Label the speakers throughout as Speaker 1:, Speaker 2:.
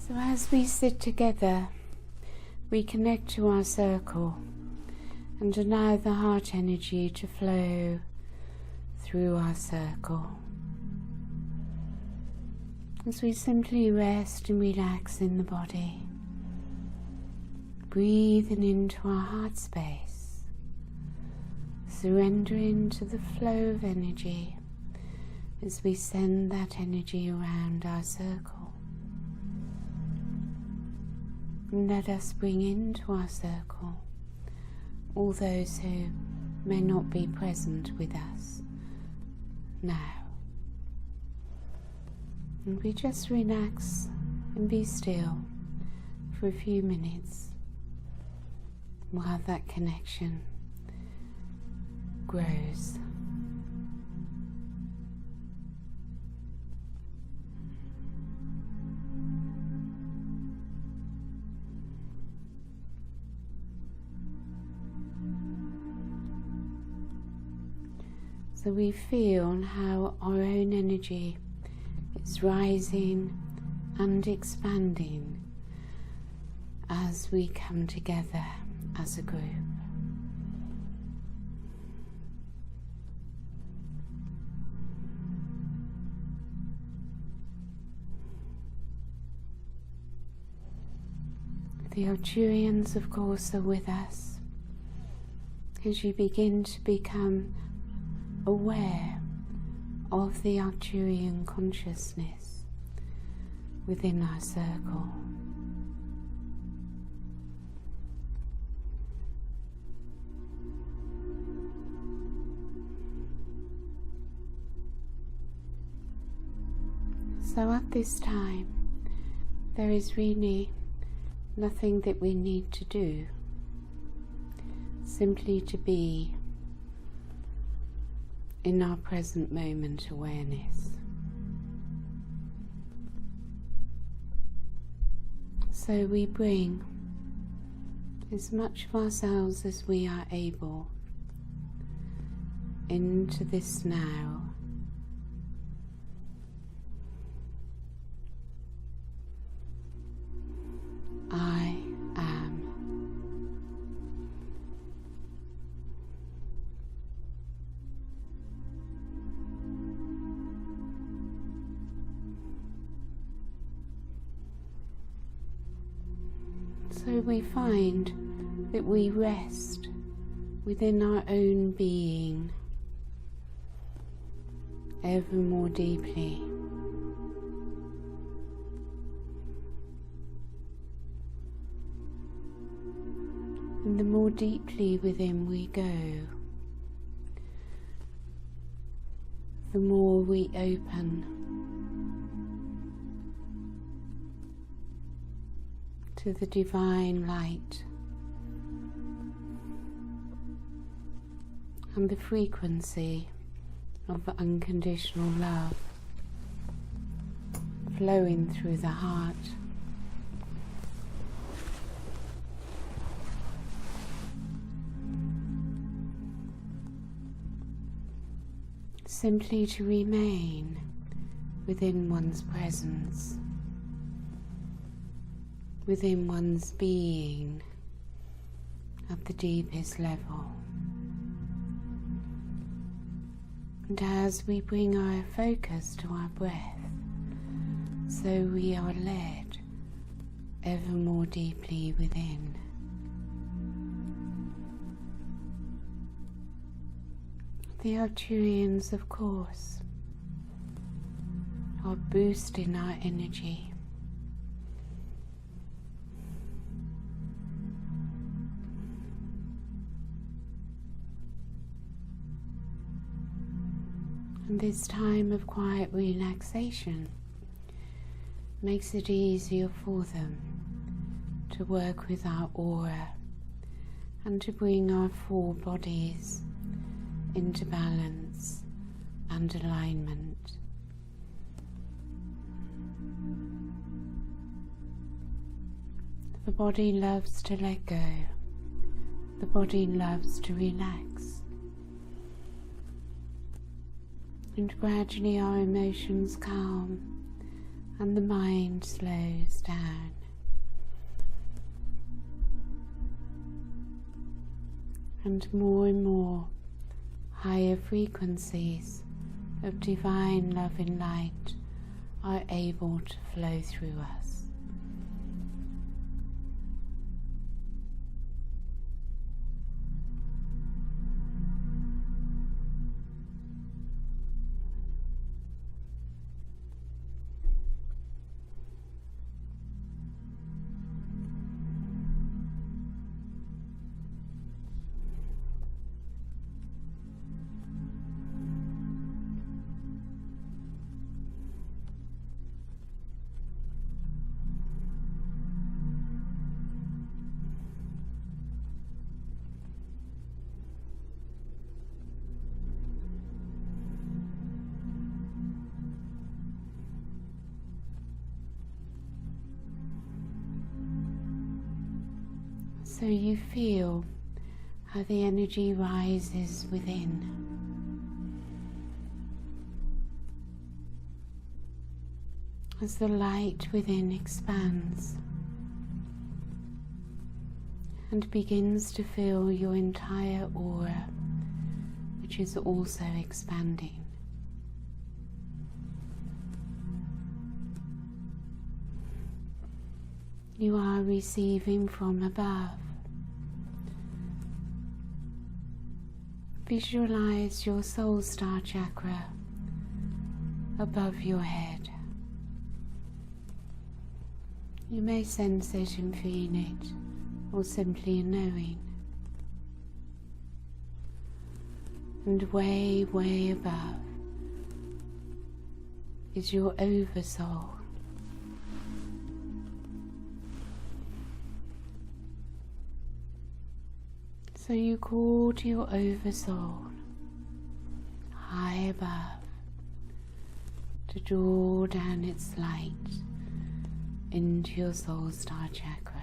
Speaker 1: So as we sit together, we connect to our circle and allow the heart energy to flow through our circle. As we simply rest and relax in the body, breathing into our heart space, surrendering to the flow of energy as we send that energy around our circle. And let us bring into our circle all those who may not be present with us now. And we just relax and be still for a few minutes while that connection grows. So we feel how our own energy is rising and expanding as we come together as a group. The Arcturians, of course, are with us as you begin to become aware of the Arcturian consciousness within our circle. So at this time, there is really nothing that we need to do, simply to be in our present moment awareness. So we bring as much of ourselves as we are able into this now. I am. So we find that we rest within our own being ever more deeply. And the more deeply within we go, the more we open to the divine light and the frequency of unconditional love flowing through the heart. Simply to remain within one's presence, within one's being at the deepest level. And as we bring our focus to our breath, so we are led ever more deeply within. The Arcturians, of course, are boosting our energy. And this time of quiet relaxation makes it easier for them to work with our aura and to bring our four bodies into balance and alignment. The body loves to let go. The body loves to relax. And gradually our emotions calm and the mind slows down. And more higher frequencies of divine love and light are able to flow through us. So you feel how the energy rises within. As the light within expands and begins to fill your entire aura, which is also expanding. You are receiving from above. Visualize your soul star chakra above your head. You may sense it and feel it, or simply knowing. And way above is your oversoul. So you call to your oversoul high above to draw down its light into your soul star chakra.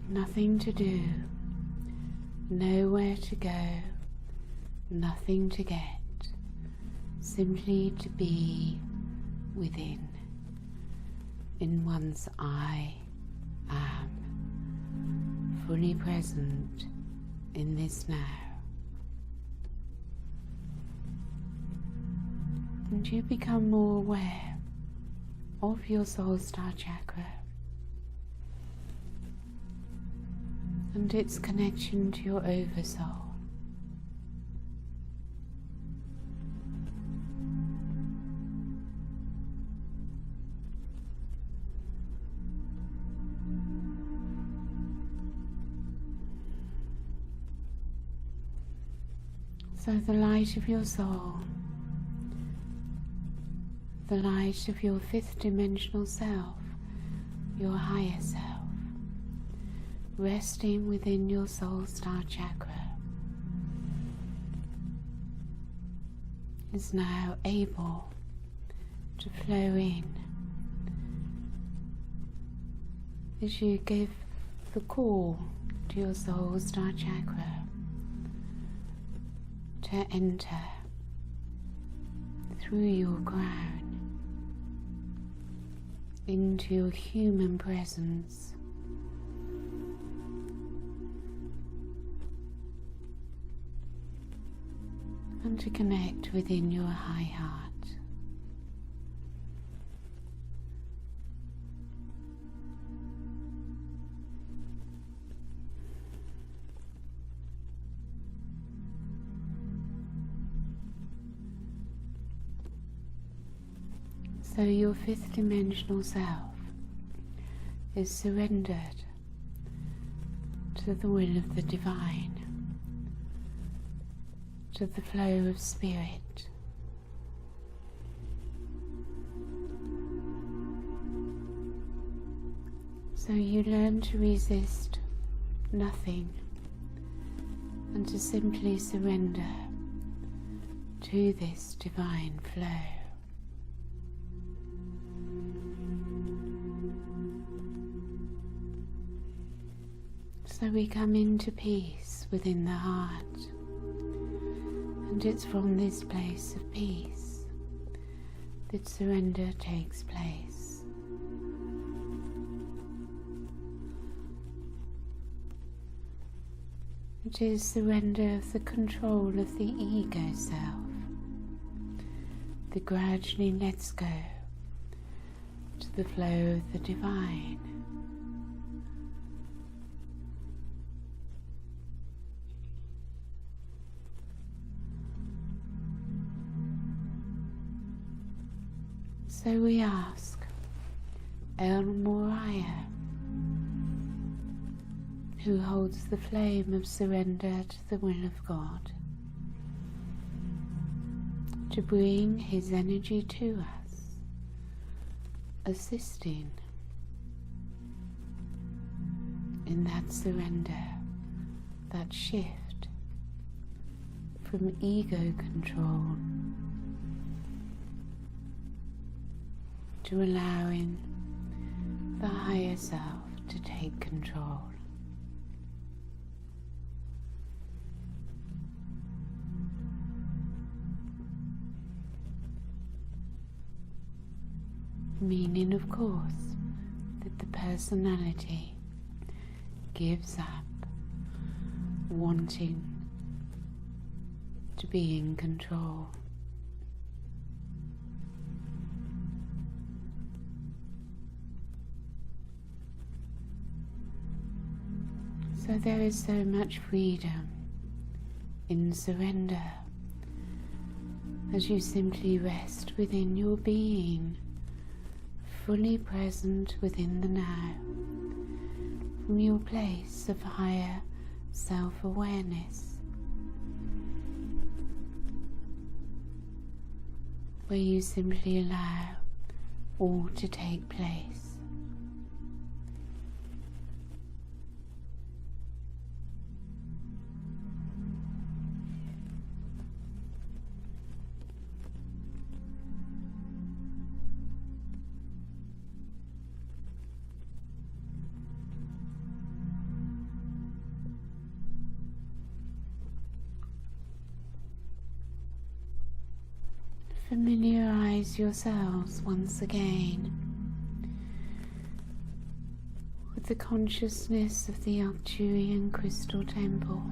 Speaker 1: Nothing to do, nowhere to go, nothing to get, simply to be within. In one's I am, fully present in this now. And you become more aware of your soul star chakra and its connection to your oversoul. So the light of your soul, the light of your fifth dimensional self, your higher self, resting within your soul star chakra, is now able to flow in as you give the call to your soul star chakra to enter through your crown into your human presence. And to connect within your high heart. So your fifth dimensional self is surrendered to the will of the divine, to the flow of spirit. So you learn to resist nothing and to simply surrender to this divine flow. So we come into peace within the heart. And it's from this place of peace that surrender takes place. It is surrender of the control of the ego self that gradually lets go to the flow of the divine. So we ask, El MORYA, who holds the flame of surrender to the will of God, to bring his energy to us, assisting in that surrender, that shift from ego control to allowing the higher self to take control. Meaning, of course, that the personality gives up wanting to be in control. So there is so much freedom in surrender as you simply rest within your being, fully present within the now, from your place of higher self-awareness, where you simply allow all to take place. Familiarize yourselves once again with the consciousness of the Arcturian crystal temple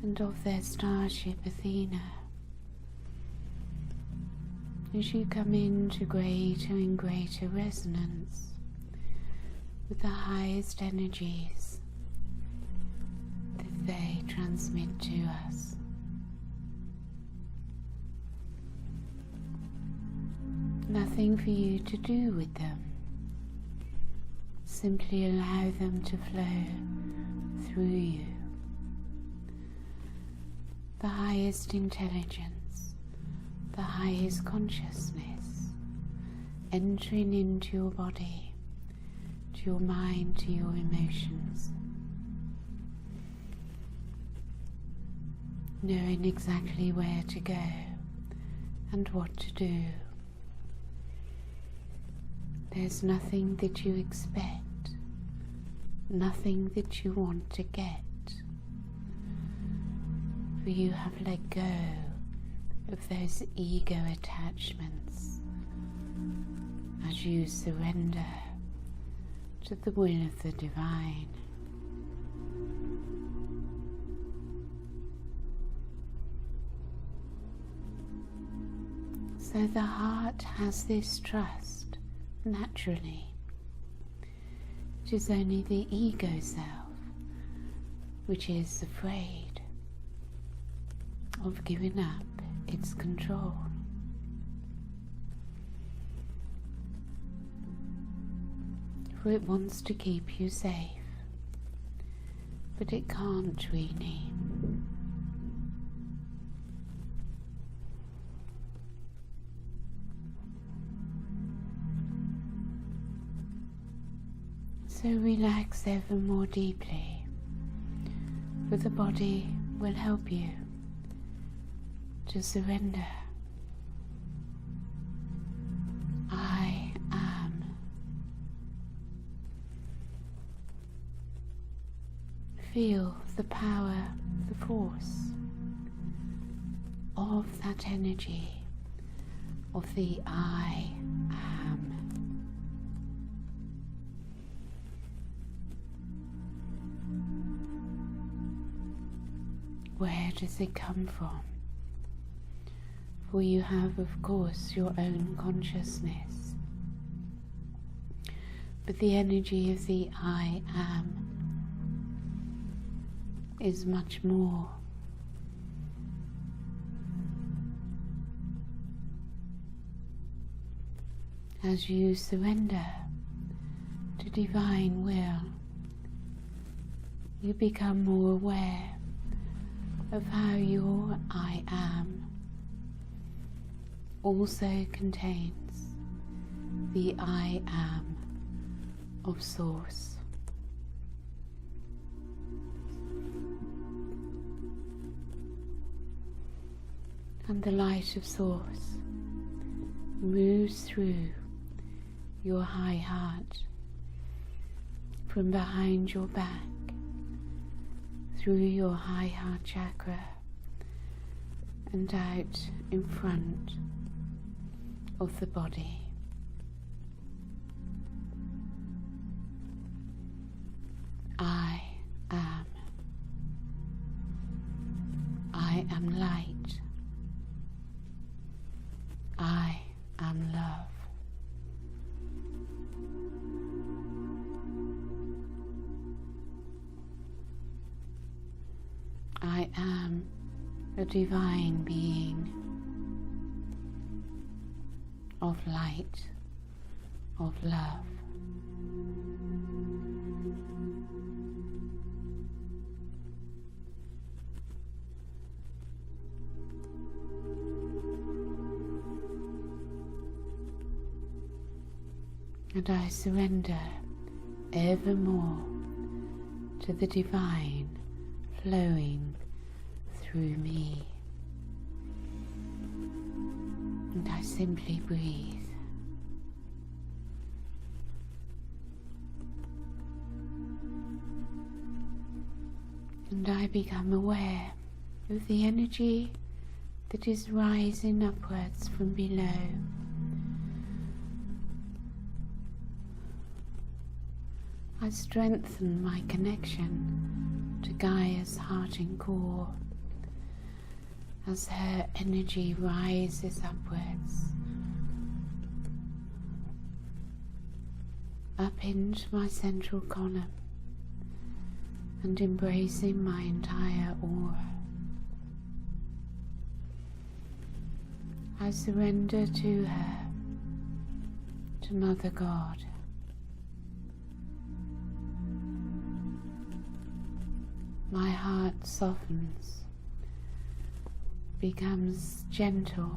Speaker 1: and of their starship Athena. As you come into greater and greater resonance with the highest energies that they transmit to us. Nothing for you to do with them. Simply allow them to flow through you. The highest intelligence, the highest consciousness, entering into your body, to your mind, to your emotions. Knowing exactly where to go and what to do. There's nothing that you expect, nothing that you want to get, for you have let go of those ego attachments as you surrender to the will of the divine. So the heart has this trust. Naturally, it is only the ego self which is afraid of giving up its control. For it wants to keep you safe, but it can't really. So relax ever more deeply, for the body will help you to surrender. I am. Feel the power, the force of that energy of the I am. Where does it come from? For you have, of course, your own consciousness. But the energy of the I am is much more. As you surrender to divine will, you become more aware of how your I am also contains the I am of Source. And the light of Source moves through your high heart, from behind your back, through your high heart chakra, and out in front of the body. I am. I am light. I am love. I am a divine being of light, of love. And I surrender evermore to the divine flowing through me. And I simply breathe. And I become aware of the energy that is rising upwards from below. I strengthen my connection to Gaia's heart and core as her energy rises upwards, up into my central column and embracing my entire aura. I surrender to her, to Mother God. My heart softens, becomes gentle,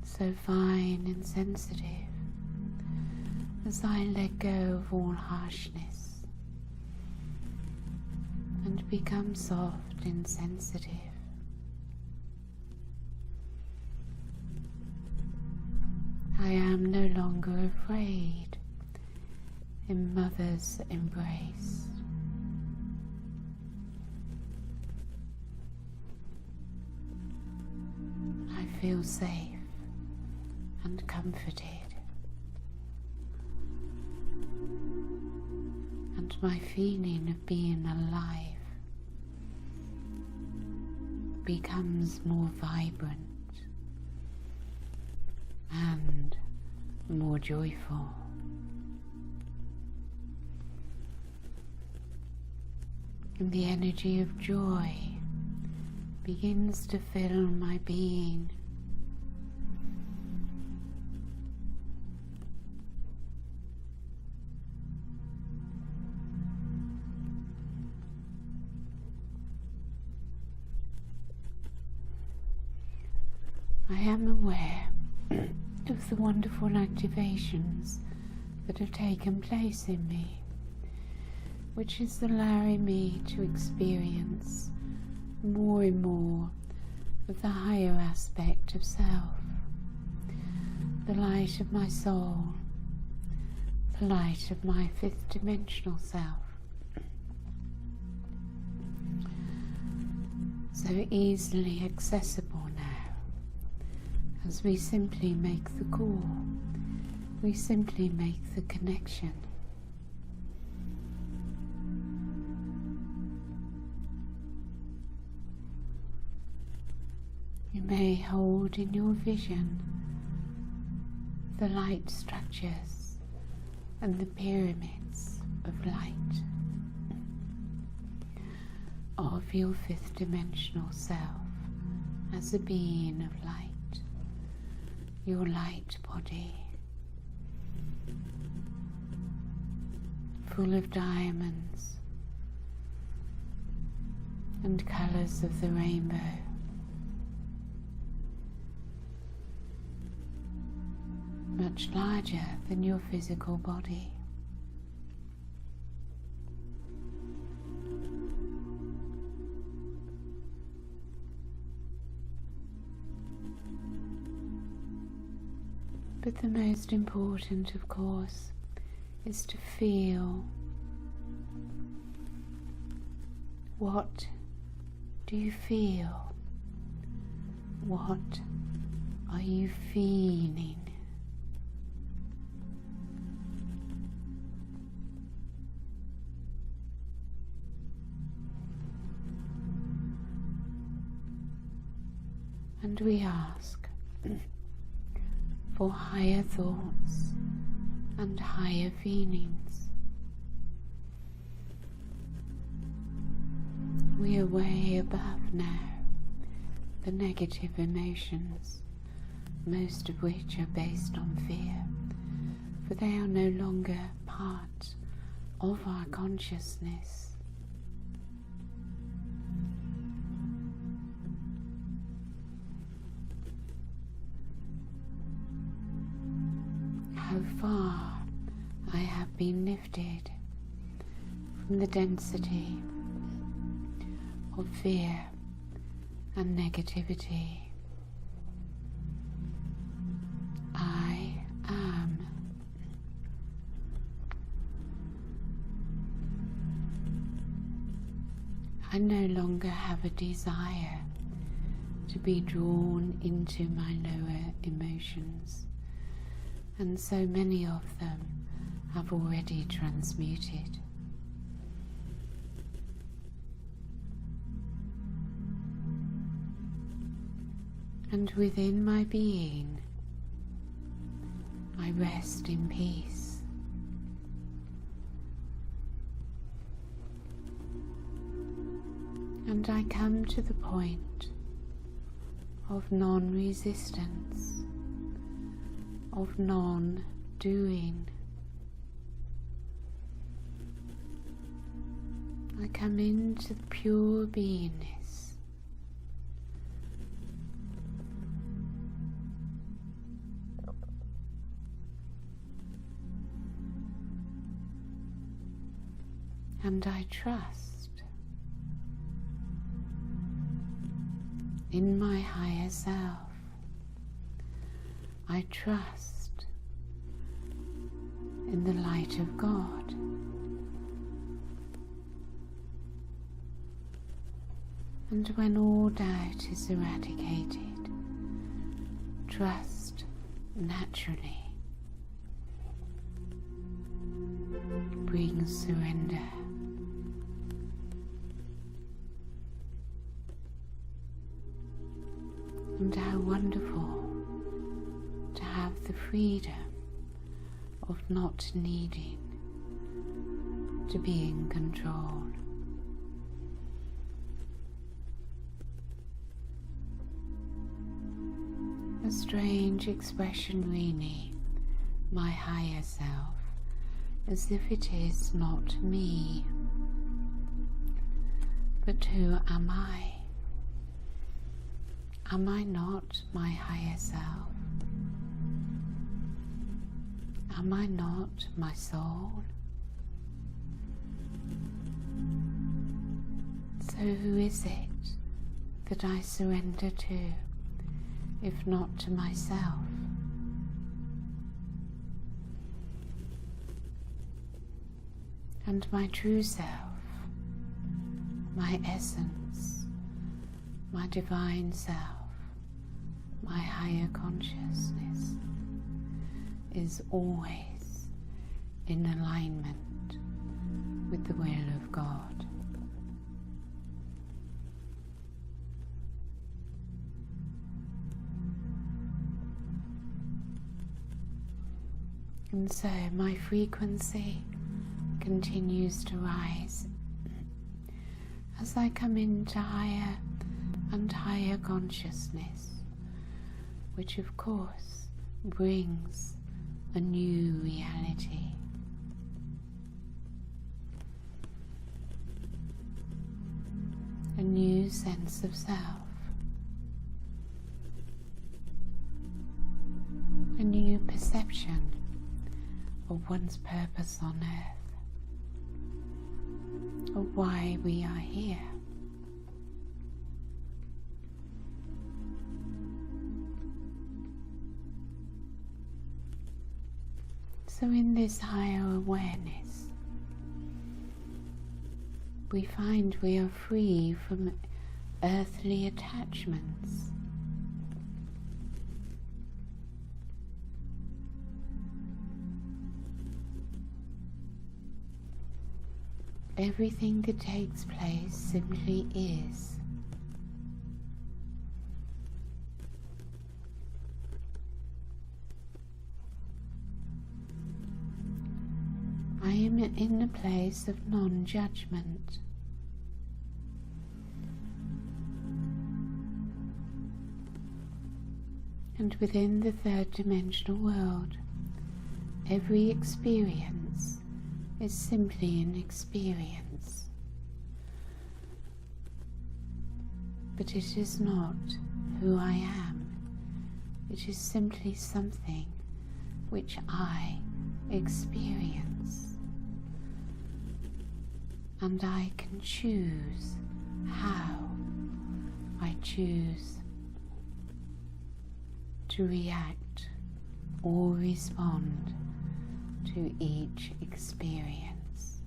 Speaker 1: so fine and sensitive, as I let go of all harshness and become soft and sensitive. I am no longer afraid in Mother's embrace. I feel safe and comforted, and my feeling of being alive becomes more vibrant and more joyful. And the energy of joy begins to fill my being. I am aware of the wonderful activations that have taken place in me, which is allowing me to experience more and more of the higher aspect of self, the light of my soul, the light of my fifth dimensional self. so easily accessible now, as we simply make the call, we simply make the connection. You may hold in your vision the light structures and the pyramids of light of your fifth dimensional self as a being of light, your light body, full of diamonds and colours of the rainbow. Much larger than your physical body. But the most important, of course, is to feel. What do you feel? What are you feeling? And we ask for higher thoughts and higher feelings. We are way above now the negative emotions, most of which are based on fear, for they are no longer part of our consciousness. How far I have been lifted from the density of fear and negativity. I am. I no longer have a desire to be drawn into my lower emotions, and so many of them have already transmuted. And within my being, I rest in peace. And I come to the point of non-resistance, of non-doing. I come into the pure beingness. And I trust in my higher self. I trust in the light of God. And when all doubt is eradicated, trust naturally brings surrender. And how wonderful to have the freedom of not needing to be in control. A strange expression really, my higher self, as if it is not me, but who am I? Am I not my higher self? Am I not my soul? So who is it that I surrender to, if not to myself? And my true self, my essence, my divine self, my higher consciousness, is always in alignment with the will of God. And so my frequency continues to rise as I come into higher and higher consciousness, which of course brings a new reality. A new sense of self, a new perception of one's purpose on earth, of why we are here. So in this higher awareness, we find we are free from earthly attachments. Everything that takes place simply is. I am in a place of non-judgment. And within the third dimensional world, every experience is simply an experience. But it is not who I am. It is simply something which I experience. And I can choose how I choose to react or respond to each experience.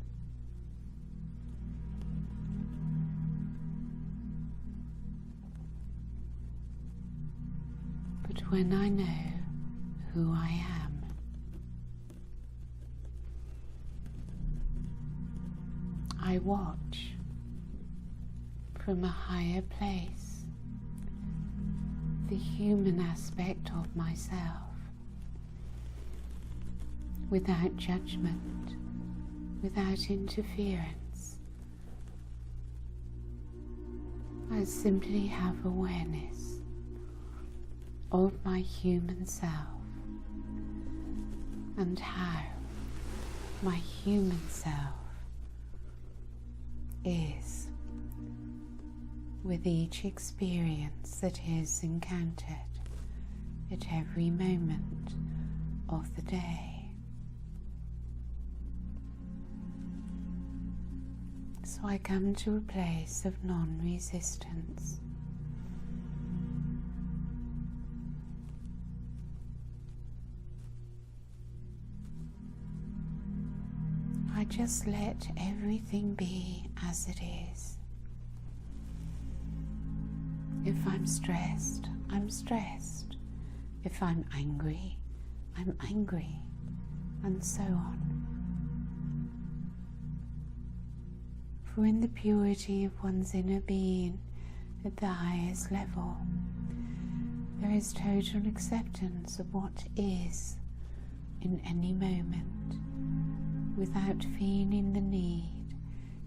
Speaker 1: But when I know who I am, I watch from a higher place the human aspect of myself, without judgment, without interference. I simply have awareness of my human self and how my human self is with each experience that is encountered at every moment of the day. So I come to a place of non-resistance. I just let everything be as it is. If I'm stressed, I'm stressed. If I'm angry, I'm angry, and so on. For in the purity of one's inner being at the highest level, there is total acceptance of what is in any moment, without feeling the need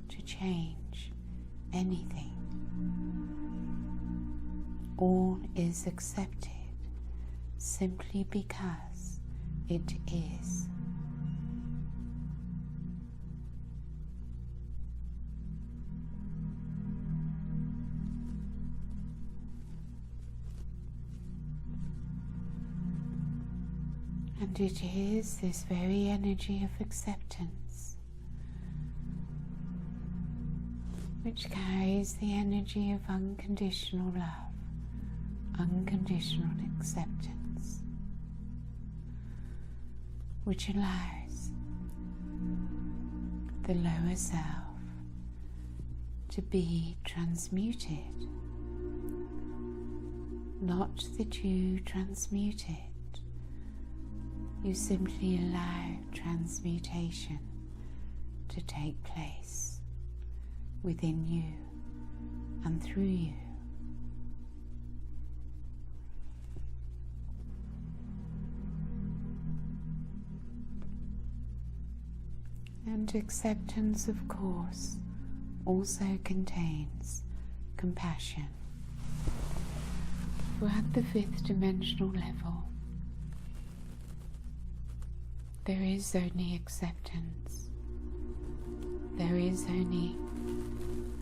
Speaker 1: to change anything. All is accepted simply because it is. And it is this very energy of acceptance which carries the energy of unconditional love, unconditional acceptance, which allows the lower self to be transmuted Not that you transmute it, you simply allow transmutation to take place within you and through you. And acceptance, of course, also contains compassion. For at the 5th dimensional level, there is only acceptance. There is only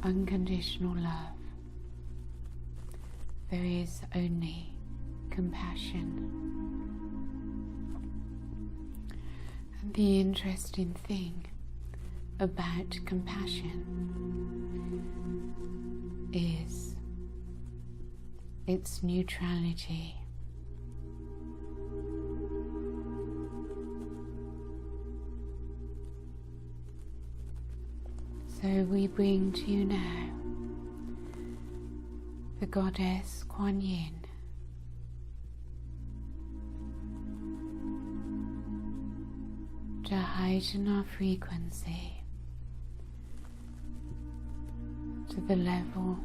Speaker 1: unconditional love. There is only compassion. And the interesting thing about compassion is its neutrality. So we bring to you now the goddess Kuan Yin, to heighten our frequency to the level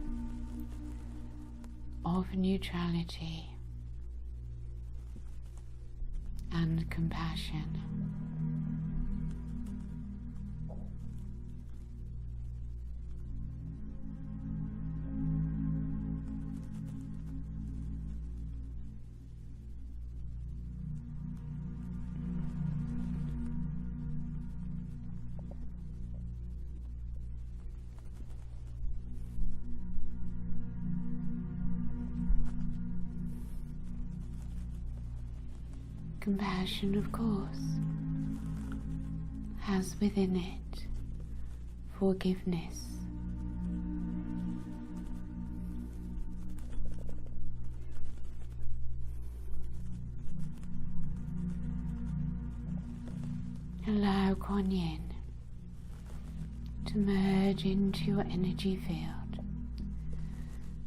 Speaker 1: of neutrality and compassion. Compassion, of course, has within it forgiveness. Allow Kuan Yin to merge into your energy field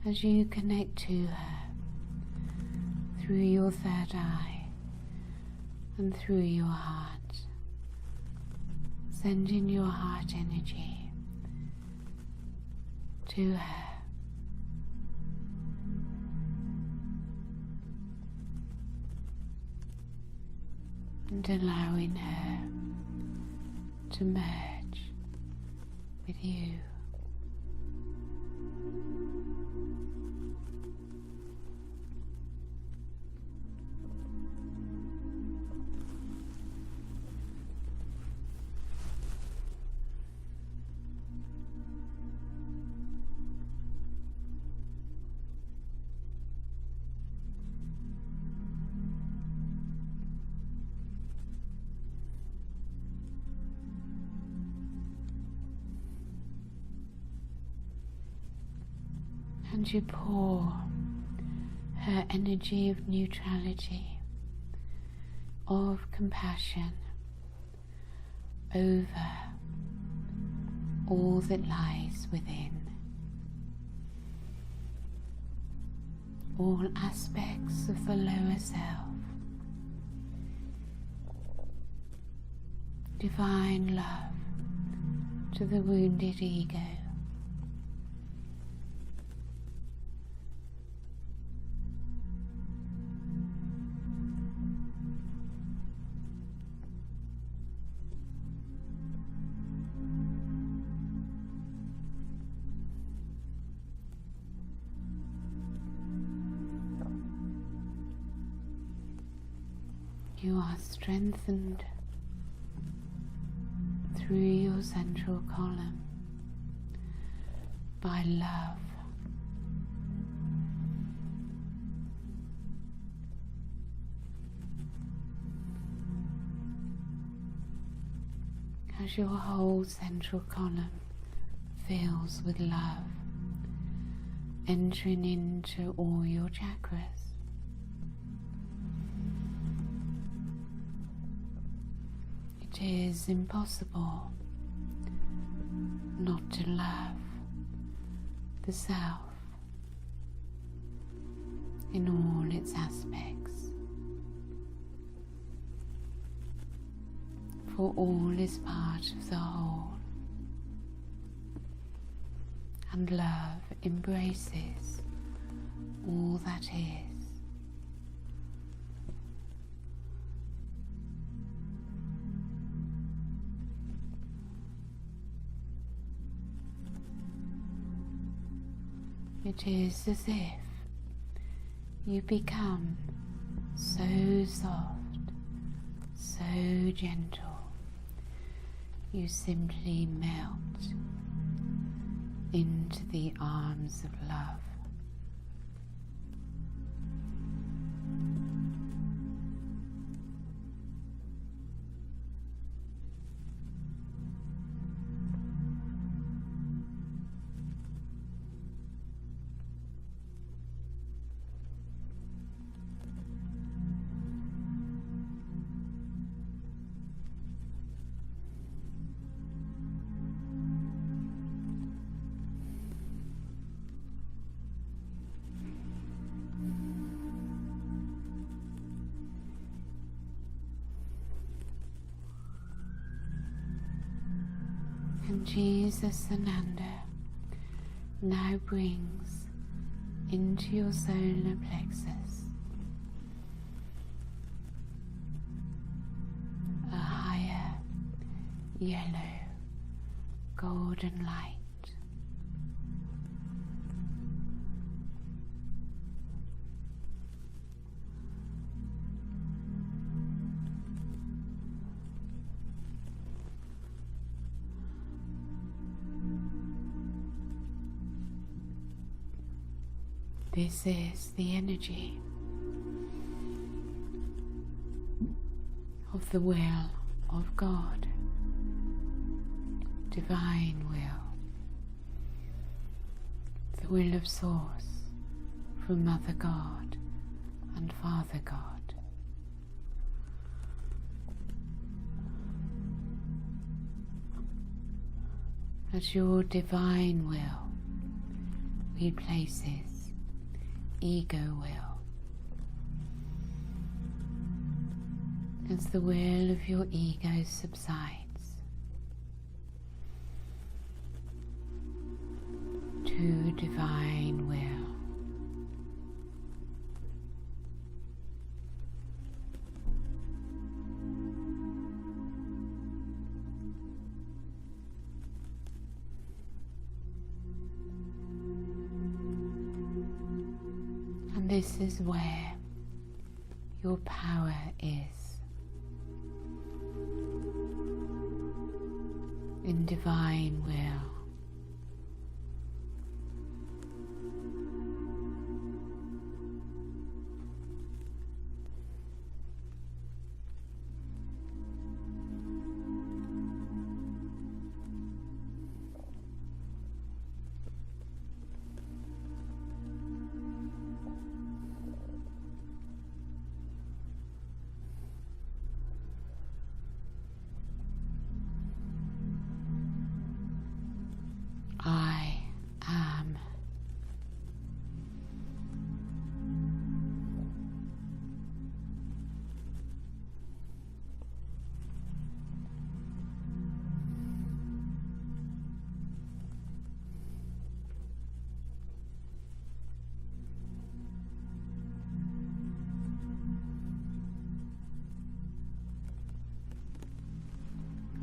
Speaker 1: as you connect to her through your third eye and through your heart. Sending your heart energy to her. And allowing her to merge with you. And you pour her energy of neutrality, of compassion, over all that lies within, all aspects of the lower self, divine love to the wounded ego. You are strengthened through your central column by love. As your whole central column fills with love, entering into all your chakras. It is impossible not to love the self. in all its aspects, for all is part of the whole, and love embraces all that is. It is as if you become so soft, so gentle, you simply melt into the arms of love. And Jesus Ananda now brings into your solar plexus a higher yellow golden light. This is the energy of the will of God, divine will, the will of Source from Mother God and Father God. As your divine will replaces ego will, as the will of your ego subsides to divine will. This is where your power is, in divine will. I am.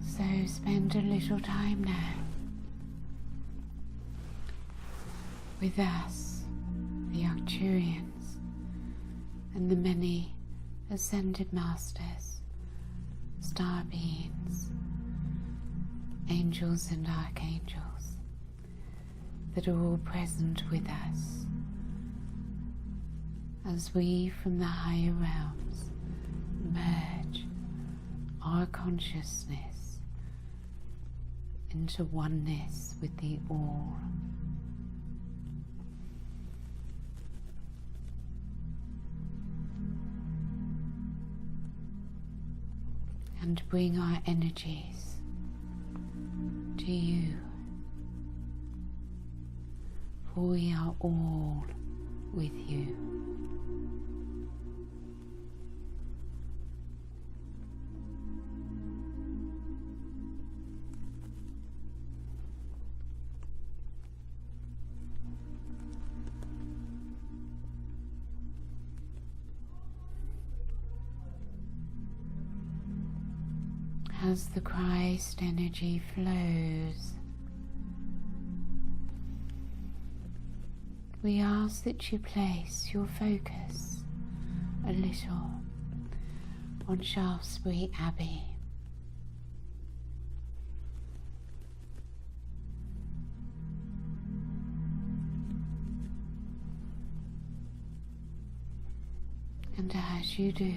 Speaker 1: So spend a little time now with us, the Arcturians, and the many ascended masters, star beings, angels and archangels that are all present with us as we from the higher realms merge our consciousness into oneness with the All. And bring our energies to you, for we are all with you. As the Christ energy flows, we ask that you place your focus a little on Shaftesbury Abbey. And as you do,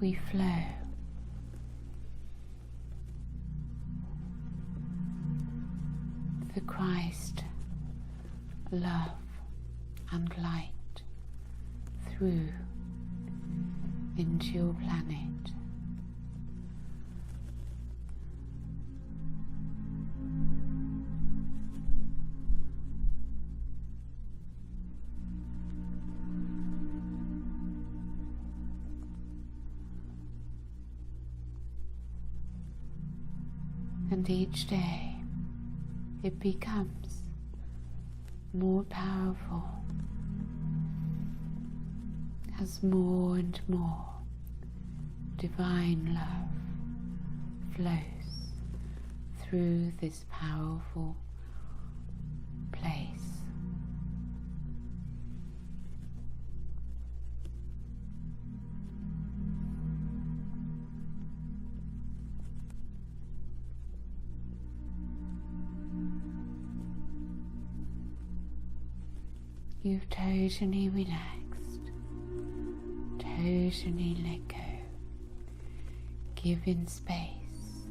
Speaker 1: we flow the Christ love and light through into your planet. And each day it becomes more powerful as more and more divine love flows through this powerful place. You've totally relaxed, totally let go, given space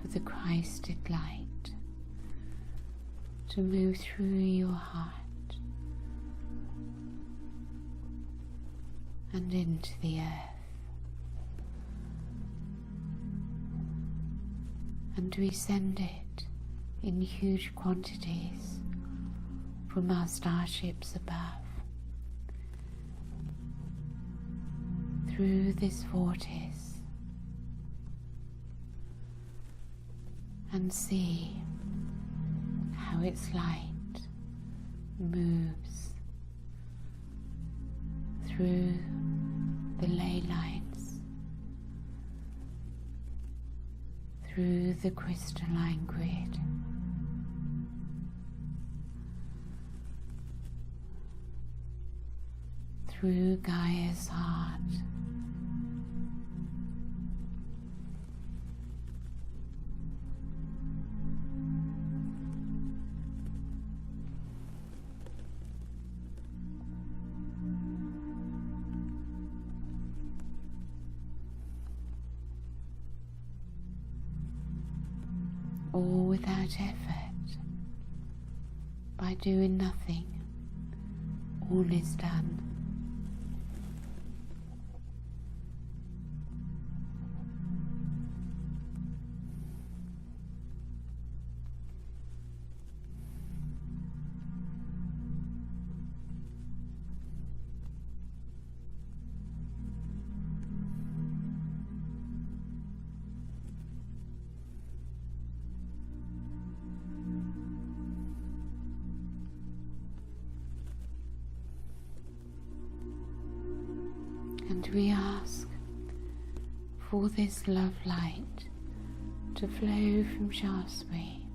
Speaker 1: for the Christed light to move through your heart and into the earth. And we send it in huge quantities from our starships above, through this vortex, and see how its light moves through the ley lines, through the crystalline grid, through Gaia's heart, all without effort. By doing nothing, all is done. And we ask for this love light to flow from Shaftesbury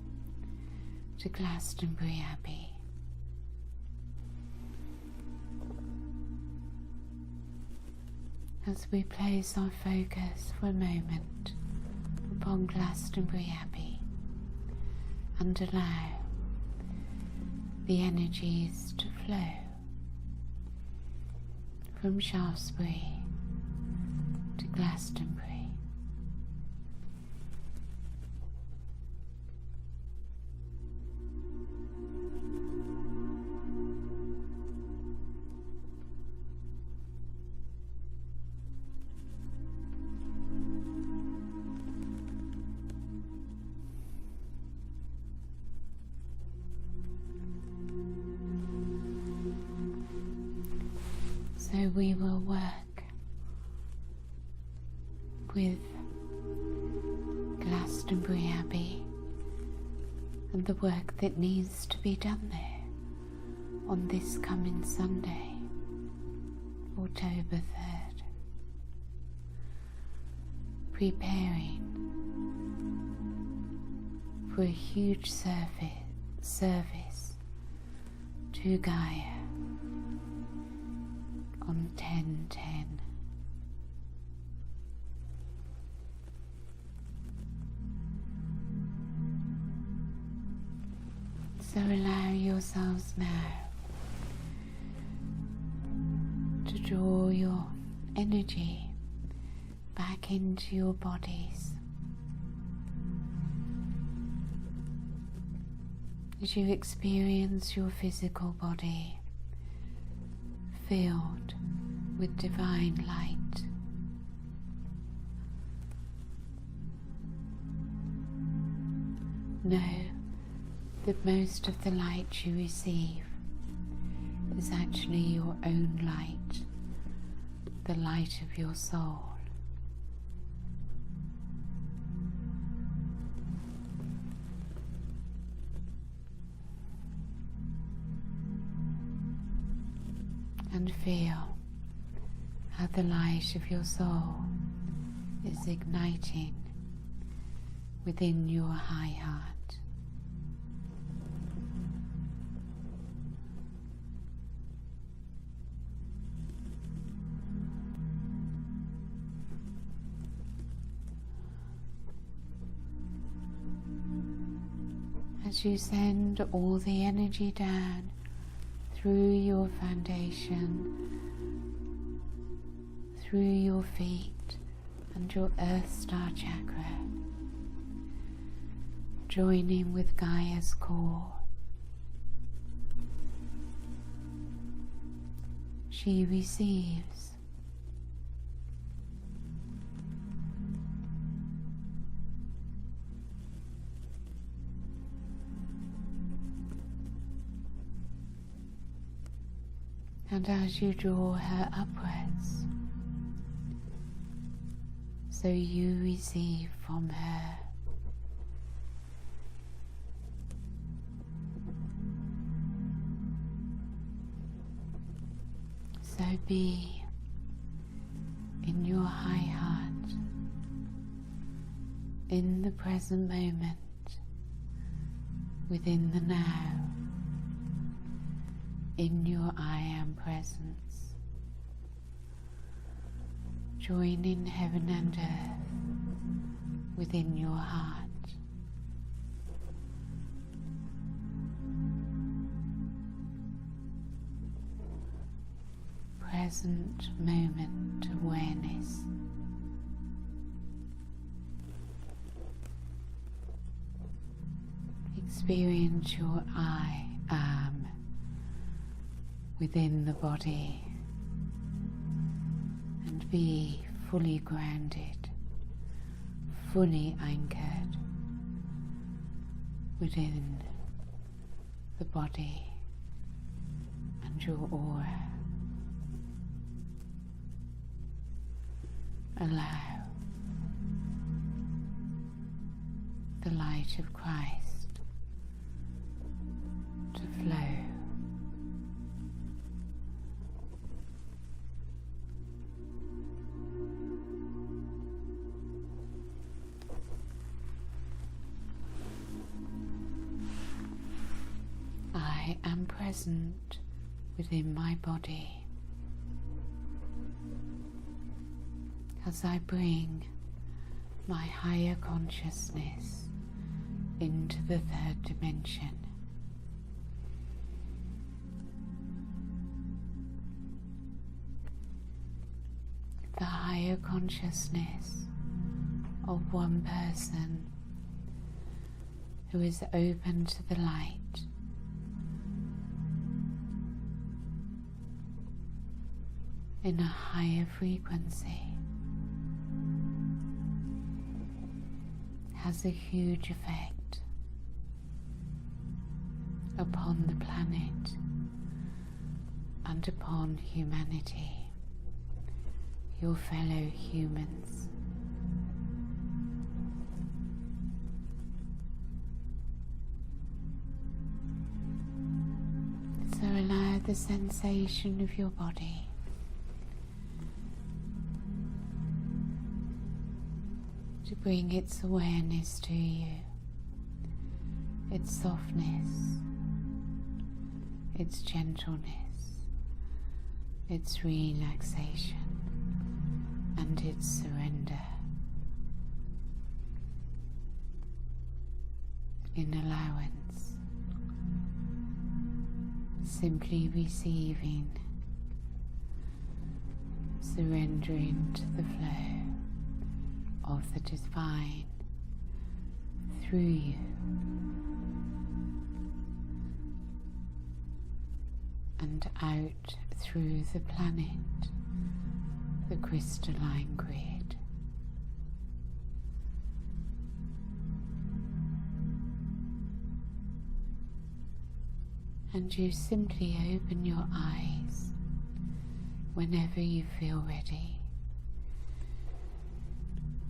Speaker 1: to Glastonbury Abbey. As we place our focus for a moment upon Glastonbury Abbey and allow the energies to flow from Shaftesbury to Glastonbury. we will work with Glastonbury Abbey and the work that needs to be done there on this coming Sunday, October 3rd. Preparing for a huge service to Gaia on 10/10. So allow yourselves now to draw your energy back into your bodies as you experience your physical body filled with divine light. Know that most of the light you receive is actually your own light, the light of your soul. And feel how the light of your soul is igniting within your high heart. As you send all the energy down through your foundation, through your feet and your Earth Star chakra, joining with Gaia's core. She receives. And as you draw her upwards, so you receive from her. So be in your high heart, in the present moment, within the now, in your I Am presence, joining heaven and earth within your heart. Present moment awareness. Experience your I Am within the body and be fully grounded, fully anchored within the body and your aura. Allow the light of Christ to flow. I am present within my body as I bring my higher consciousness into the third dimension. The higher consciousness of one person who is open to the light, in a higher frequency, has a huge effect upon the planet and upon humanity. your fellow humans. So allow the sensation of your body to bring its awareness to you, its softness, its gentleness, its relaxation, and its surrender. In allowance, simply receiving, surrendering to the flow of the divine through you, and out through the planet, the crystalline grid. And you simply open your eyes whenever you feel ready,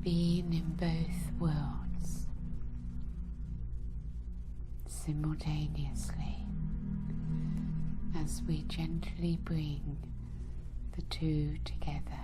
Speaker 1: being in both worlds simultaneously, as we gently bring the two together